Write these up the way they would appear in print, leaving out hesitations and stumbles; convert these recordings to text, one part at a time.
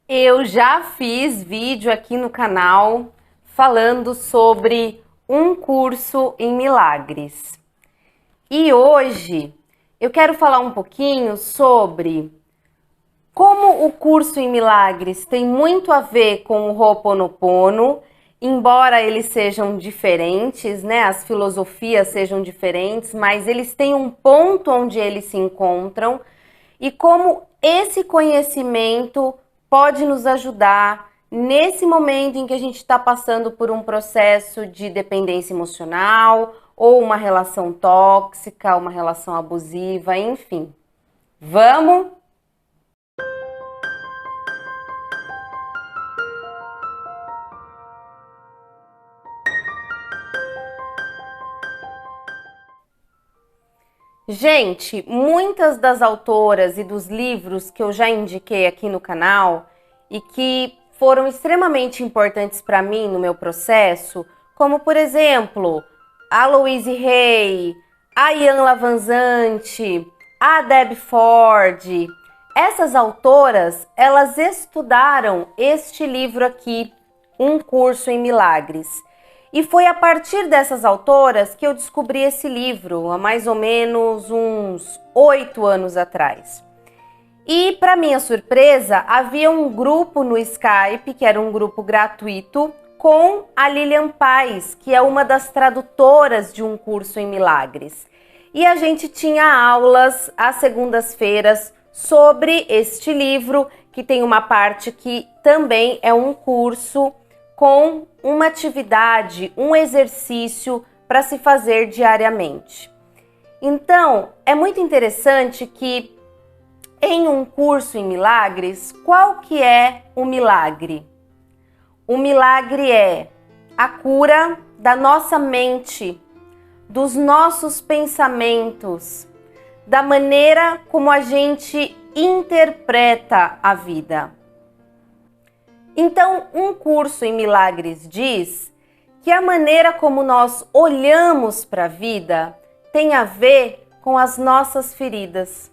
Eu já fiz vídeo aqui no canal falando sobre um curso em milagres. E hoje eu quero falar um pouquinho sobre como o curso em milagres tem muito a ver com o Ho'oponopono, embora eles sejam diferentes, né? As filosofias sejam diferentes, mas eles têm um ponto onde eles se encontram e como esse conhecimento pode nos ajudar nesse momento em que a gente está passando por um processo de dependência emocional ou uma relação tóxica, uma relação abusiva, enfim. Vamos? Gente, muitas das autoras e dos livros que eu já indiquei aqui no canal e que foram extremamente importantes para mim no meu processo, como por exemplo, a Louise Hay, a Ian Lavanzante, a Deb Ford, essas autoras, elas estudaram este livro aqui, Um Curso em Milagres. E foi a partir dessas autoras que eu descobri esse livro, há mais ou menos uns 8 anos atrás. E, para minha surpresa, havia um grupo no Skype, que era um grupo gratuito, com a Lilian Paz, que é uma das tradutoras de Um Curso em Milagres. E a gente tinha aulas às segundas-feiras sobre este livro, que tem uma parte que também é um curso com uma atividade, um exercício para se fazer diariamente. Então, é muito interessante que em Um Curso em Milagres, qual que é o milagre? O milagre é a cura da nossa mente, dos nossos pensamentos, da maneira como a gente interpreta a vida. Então, Um Curso em Milagres diz que a maneira como nós olhamos para a vida tem a ver com as nossas feridas,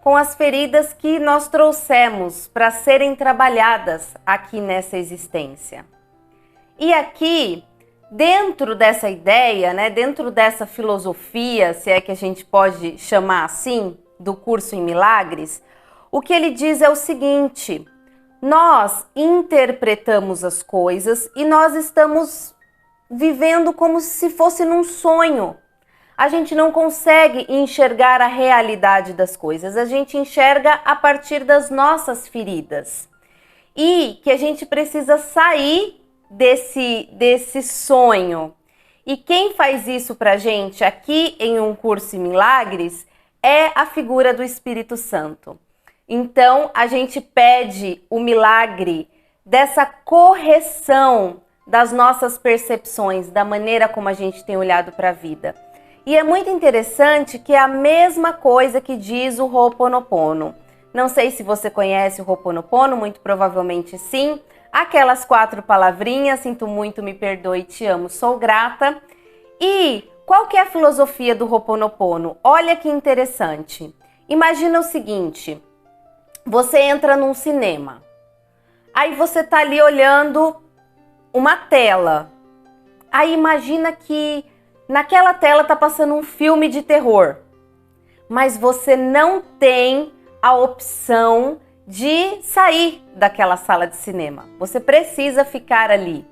com as feridas que nós trouxemos para serem trabalhadas aqui nessa existência. E aqui, dentro dessa ideia, né, dentro dessa filosofia, se é que a gente pode chamar assim, do Curso em Milagres, o que ele diz é o seguinte: nós interpretamos as coisas e nós estamos vivendo como se fosse num sonho. A gente não consegue enxergar a realidade das coisas, a gente enxerga a partir das nossas feridas. E que a gente precisa sair desse sonho. E quem faz isso pra gente aqui em Um Curso em Milagres é a figura do Espírito Santo. Então, a gente pede o milagre dessa correção das nossas percepções, da maneira como a gente tem olhado para a vida. E é muito interessante que é a mesma coisa que diz o Ho'oponopono. Não sei se você conhece o Ho'oponopono, muito provavelmente sim. Aquelas 4 palavrinhas: sinto muito, me perdoe, te amo, sou grata. E qual que é a filosofia do Ho'oponopono? Olha que interessante. Imagina o seguinte: você entra num cinema, aí você tá ali olhando uma tela, aí imagina que naquela tela tá passando um filme de terror, mas você não tem a opção de sair daquela sala de cinema, você precisa ficar ali.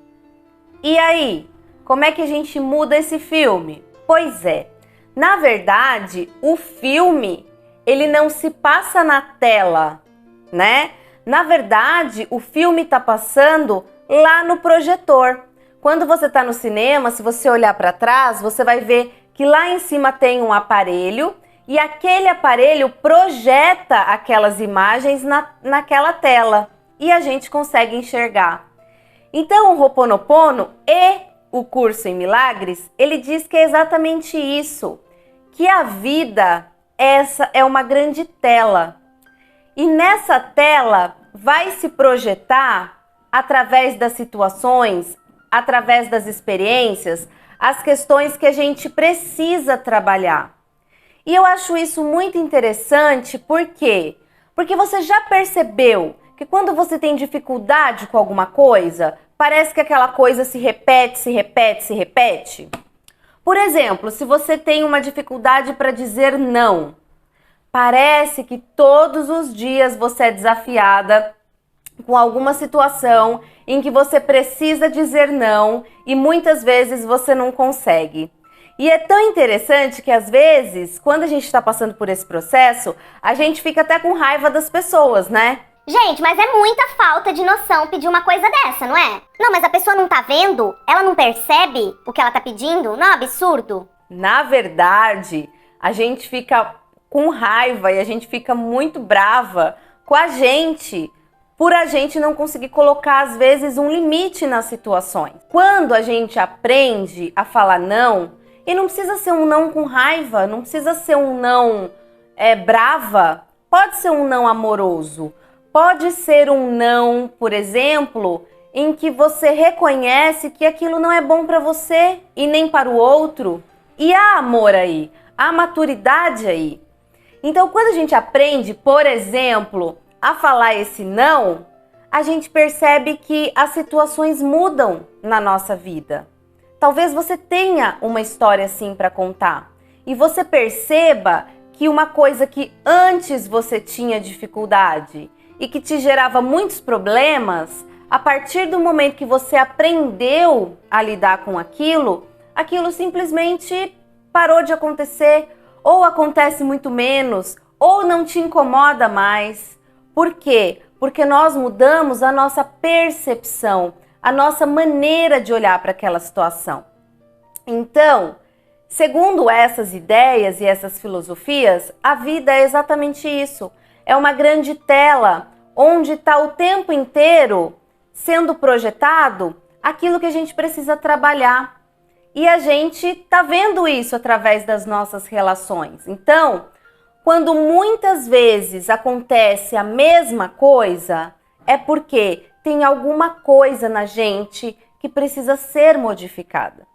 E aí, como é que a gente muda esse filme? Pois é, na verdade, o filme, ele não se passa na tela, né? Na verdade, o filme está passando lá no projetor. Quando você está no cinema, se você olhar para trás, você vai ver que lá em cima tem um aparelho e aquele aparelho projeta aquelas imagens naquela tela e a gente consegue enxergar. Então, o Ho'oponopono e o Curso em Milagres, ele diz que é exatamente isso, que a vida, essa é uma grande tela. E nessa tela vai se projetar, através das situações, através das experiências, as questões que a gente precisa trabalhar. E eu acho isso muito interessante, por quê? Porque você já percebeu Porque quando você tem dificuldade com alguma coisa, parece que aquela coisa se repete, se repete, se repete. Por exemplo, se você tem uma dificuldade para dizer não, parece que todos os dias você é desafiada com alguma situação em que você precisa dizer não e muitas vezes você não consegue. E é tão interessante que às vezes, quando a gente está passando por esse processo, a gente fica até com raiva das pessoas, né? Gente, mas é muita falta de noção pedir uma coisa dessa, não é? Não, mas a pessoa não tá vendo? Ela não percebe o que ela tá pedindo? Não é um absurdo? Na verdade, a gente fica com raiva e a gente fica muito brava com a gente por a gente não conseguir colocar, às vezes, um limite nas situações. Quando a gente aprende a falar não, e não precisa ser um não com raiva, não precisa ser um não brava, pode ser um não amoroso, pode ser um não, por exemplo, em que você reconhece que aquilo não é bom para você e nem para o outro. E há amor aí, há maturidade aí. Então, quando a gente aprende, por exemplo, a falar esse não, a gente percebe que as situações mudam na nossa vida. Talvez você tenha uma história assim para contar e você perceba que uma coisa que antes você tinha dificuldade e que te gerava muitos problemas, a partir do momento que você aprendeu a lidar com aquilo, aquilo simplesmente parou de acontecer, ou acontece muito menos, ou não te incomoda mais. Por quê? Porque nós mudamos a nossa percepção, a nossa maneira de olhar para aquela situação. Então, segundo essas ideias e essas filosofias, a vida é exatamente isso. É uma grande tela onde está o tempo inteiro sendo projetado aquilo que a gente precisa trabalhar. E a gente está vendo isso através das nossas relações. Então, quando muitas vezes acontece a mesma coisa, é porque tem alguma coisa na gente que precisa ser modificada.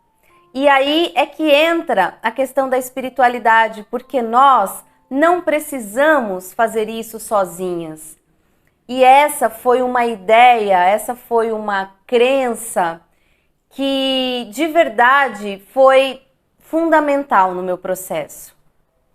E aí é que entra a questão da espiritualidade, porque nós não precisamos fazer isso sozinhas. E essa foi uma ideia, essa foi uma crença que de verdade foi fundamental no meu processo.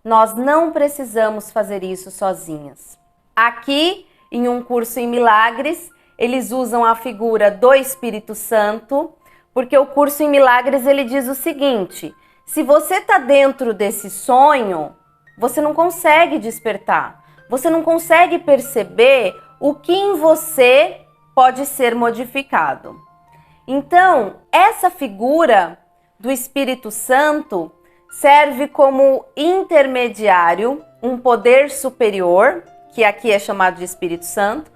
Nós não precisamos fazer isso sozinhas. Aqui, em um curso em milagres, eles usam a figura do Espírito Santo, porque o curso em milagres ele diz o seguinte: se você está dentro desse sonho, você não consegue despertar, você não consegue perceber o que em você pode ser modificado. Então, essa figura do Espírito Santo serve como intermediário, um poder superior, que aqui é chamado de Espírito Santo,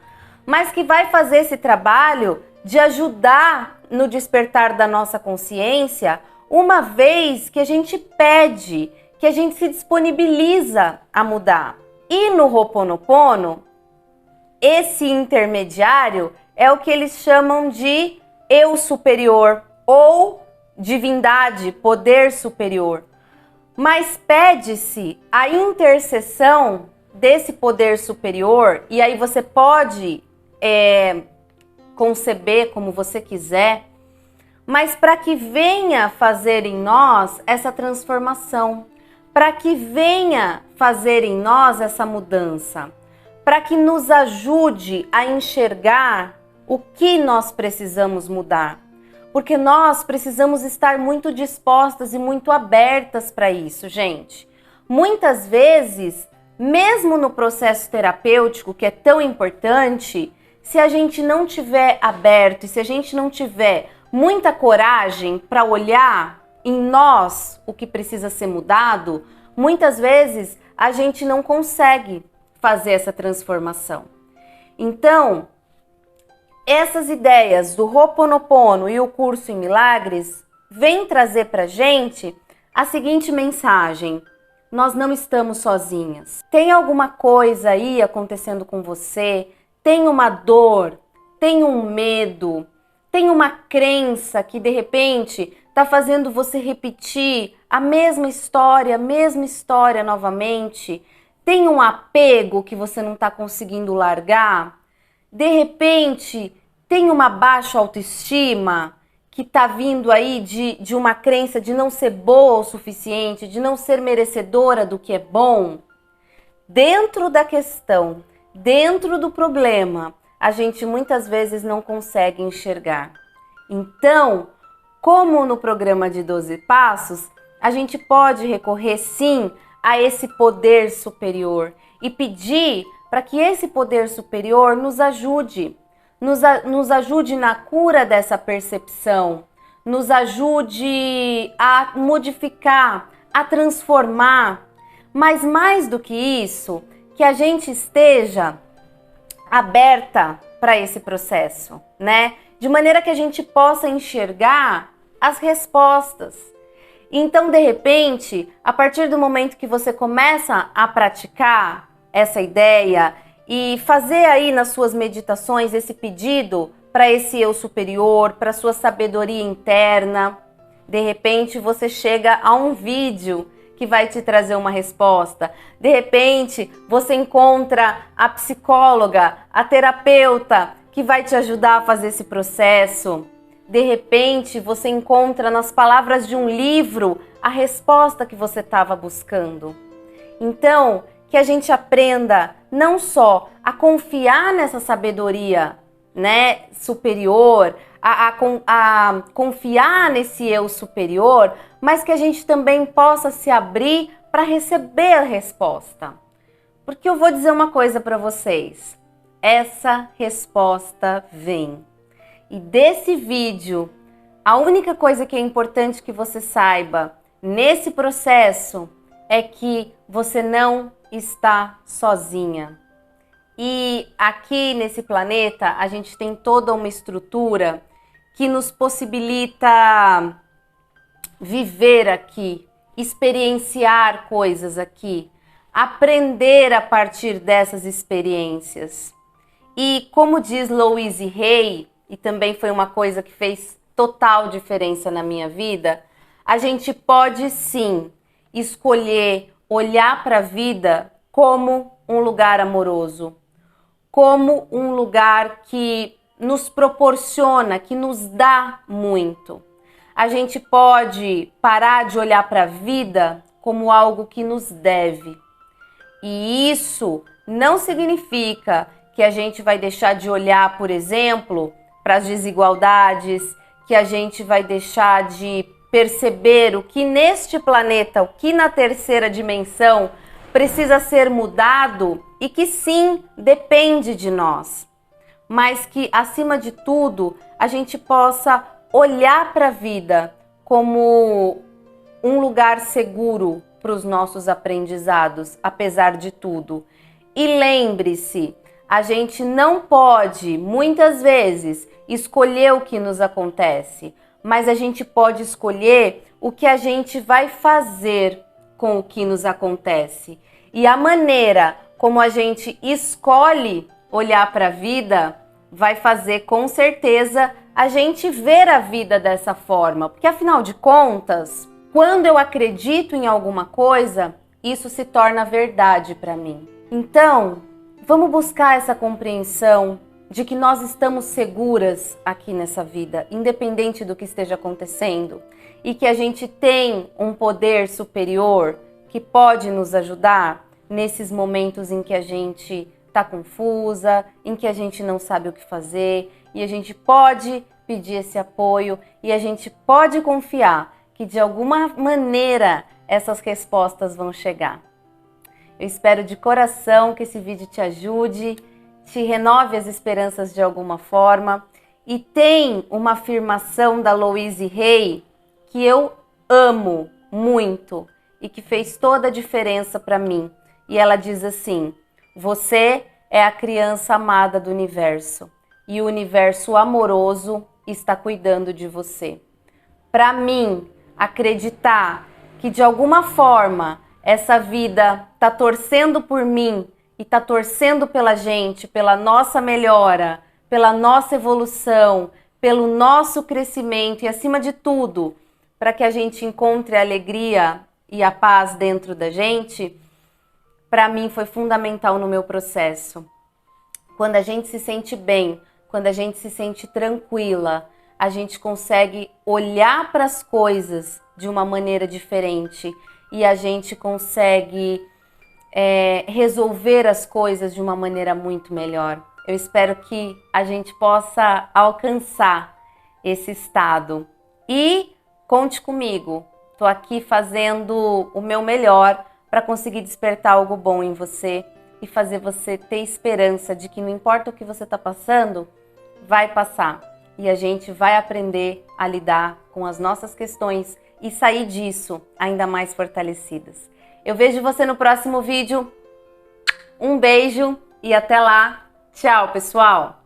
mas que vai fazer esse trabalho de ajudar no despertar da nossa consciência, uma vez que a gente pede, que a gente se disponibiliza a mudar. E no Ho'oponopono, esse intermediário é o que eles chamam de eu superior ou divindade, poder superior. Mas pede-se a intercessão desse poder superior, e aí você pode conceber como você quiser, mas para que venha fazer em nós essa transformação, para que venha fazer em nós essa mudança, para que nos ajude a enxergar o que nós precisamos mudar. Porque nós precisamos estar muito dispostas e muito abertas para isso, gente. Muitas vezes, mesmo no processo terapêutico, que é tão importante, se a gente não tiver aberto e se a gente não tiver muita coragem para olhar em nós o que precisa ser mudado, muitas vezes a gente não consegue fazer essa transformação. Então, essas ideias do Ho'oponopono e o curso em milagres vêm trazer pra gente a seguinte mensagem: nós não estamos sozinhas. Tem alguma coisa aí acontecendo com você? Tem uma dor? Tem um medo? Tem uma crença que de repente está fazendo você repetir a mesma história novamente? Tem um apego que você não está conseguindo largar? de repente tem uma baixa autoestima que está vindo aí de uma crença de não ser boa o suficiente, de não ser merecedora do que é bom. Dentro da questão, dentro do problema, a gente muitas vezes não consegue enxergar. Então, como no programa de 12 passos, a gente pode recorrer sim a esse poder superior e pedir para que esse poder superior nos ajude na cura dessa percepção, nos ajude a modificar, a transformar, mas mais do que isso, que a gente esteja aberta para esse processo, né? De maneira que a gente possa enxergar as respostas. Então, de repente, a partir do momento que você começa a praticar essa ideia e fazer aí nas suas meditações esse pedido para esse eu superior, para sua sabedoria interna, de repente você chega a um vídeo que vai te trazer uma resposta. De repente, você encontra a psicóloga, a terapeuta que vai te ajudar a fazer esse processo. De repente, você encontra nas palavras de um livro a resposta que você estava buscando. Então, que a gente aprenda não só a confiar nessa sabedoria, né, superior, a confiar nesse eu superior, mas que a gente também possa se abrir para receber a resposta. Porque eu vou dizer uma coisa para vocês, essa resposta vem. E desse vídeo, a única coisa que é importante que você saiba nesse processo é que você não está sozinha. E aqui nesse planeta, a gente tem toda uma estrutura que nos possibilita viver aqui, experienciar coisas aqui, aprender a partir dessas experiências. E como diz Louise Hay, e também foi uma coisa que fez total diferença na minha vida, a gente pode sim escolher olhar para a vida como um lugar amoroso, como um lugar que nos proporciona, que nos dá muito. A gente pode parar de olhar para a vida como algo que nos deve. E isso não significa que a gente vai deixar de olhar, por exemplo, para as desigualdades, que a gente vai deixar de perceber o que neste planeta, o que na terceira dimensão precisa ser mudado e que sim, depende de nós. Mas que, acima de tudo, a gente possa olhar para a vida como um lugar seguro para os nossos aprendizados, apesar de tudo. E lembre-se, a gente não pode, muitas vezes, escolher o que nos acontece, mas a gente pode escolher o que a gente vai fazer com o que nos acontece. E a maneira como a gente escolhe olhar para a vida vai fazer com certeza a gente ver a vida dessa forma. Porque afinal de contas, quando eu acredito em alguma coisa, isso se torna verdade para mim. Então, vamos buscar essa compreensão de que nós estamos seguras aqui nessa vida, independente do que esteja acontecendo, e que a gente tem um poder superior que pode nos ajudar nesses momentos em que a gente está confusa, em que a gente não sabe o que fazer, e a gente pode pedir esse apoio e a gente pode confiar que de alguma maneira essas respostas vão chegar. Eu espero de coração que esse vídeo te ajude, te renove as esperanças de alguma forma. E tem uma afirmação da Louise Hay que eu amo muito e que fez toda a diferença para mim. E ela diz assim: você é a criança amada do universo e o universo amoroso está cuidando de você. Para mim, acreditar que de alguma forma essa vida está torcendo por mim e está torcendo pela gente, pela nossa melhora, pela nossa evolução, pelo nosso crescimento e, acima de tudo, para que a gente encontre a alegria e a paz dentro da gente, para mim foi fundamental no meu processo. quando a gente se sente bem, quando a gente se sente tranquila, a gente consegue olhar para as coisas de uma maneira diferente e a gente consegue resolver as coisas de uma maneira muito melhor. Eu espero que a gente possa alcançar esse estado. E conte comigo, estou aqui fazendo o meu melhor para conseguir despertar algo bom em você e fazer você ter esperança de que não importa o que você está passando, vai passar. E a gente vai aprender a lidar com as nossas questões e sair disso ainda mais fortalecidas. Eu vejo você no próximo vídeo. Um beijo e até lá. Tchau, pessoal!